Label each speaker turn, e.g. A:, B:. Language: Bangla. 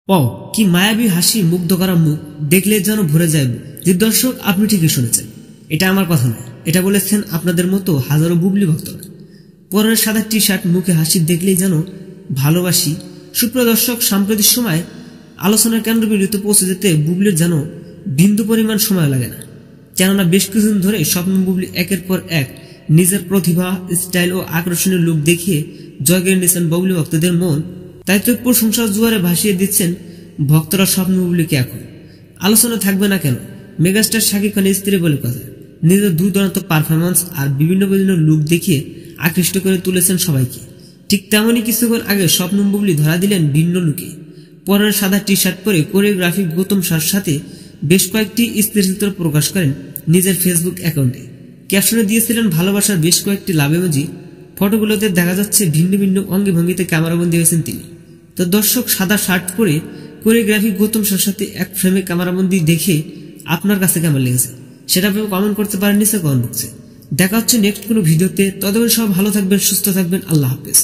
A: ওয়াও, কি মায়াবী হাসি, মুগ্ধ করা মুখ দেখলে যেন ভরে যায়। যে দর্শক, আপনি ঠিকই শুনেছেন, এটা আমার কথা নয়, এটা বলেছেন আপনাদের মতো হাজারো বুবলি ভক্তরা। পরের সাদা টি শার্ট, মুখে হাসি দেখলেই যেন ভালোবাসি। সুপ্রিয় দর্শক, সাম্প্রতিক সময় আলোচনার কেন্দ্রবিন্দুতে পৌঁছে যেতে বুবলির যেন বিন্দু পরিমাণ সময় লাগে না। কেননা বেশ কিছুদিন ধরে স্বপ্ন বুবলি একের পর এক নিজের প্রতিভা, স্টাইল ও আকর্ষণীয় লুক দেখিয়ে জয় করে নিয়েছেন বুবলি ভক্তদের মন। তাই তো প্রশংসার জোয়ারে ভাসিয়ে দিচ্ছেন ভক্তরা স্বপ্ন বুবলিকে। এখন আলোচনা থাকবে না কেন, মেগাস্টার শাকিব খানের স্ত্রী বলে কথা, নিজের দুর্দান্ত পারফরমেন্স আর বিভিন্ন লুক দেখিয়ে আকৃষ্ট করে তুলেছেন সবাইকে। ঠিক তেমনই কিছুক্ষণ আগে স্বপ্ন বুবলি ধরা দিলেন ভিন্ন লুকে। পরের সাদা টি শার্ট পরে কোরিওগ্রাফি গৌতম সার সাথে বেশ কয়েকটি স্থিরচিত্র প্রকাশ করেন নিজের ফেসবুক অ্যাকাউন্টে। ক্যাপশনে দিয়েছিলেন ভালোবাসার বেশ কয়েকটি লাভ ইমোজি। ফটোগুলোতে দেখা যাচ্ছে ভিন্ন ভিন্ন অঙ্গে ভঙ্গিতে ক্যামেরাবন্দি হয়েছেন তিনি। তো দর্শক, সাদা শার্ট পরে কোরিওগ্রাফি গৌতম সার সাথে এক ফ্রেমে ক্যামেরাবন্দি দেখে আপনার কাছে কেমন লেগেছে সেটা আপনি কমেন্ট করতে পারেন নিচে কমেন্ট বক্সে। দেখা হচ্ছে নেক্সট কোনো ভিডিওতে। ততক্ষণ সব ভালো থাকবেন, সুস্থ থাকবেন। আল্লাহ হাফেজ।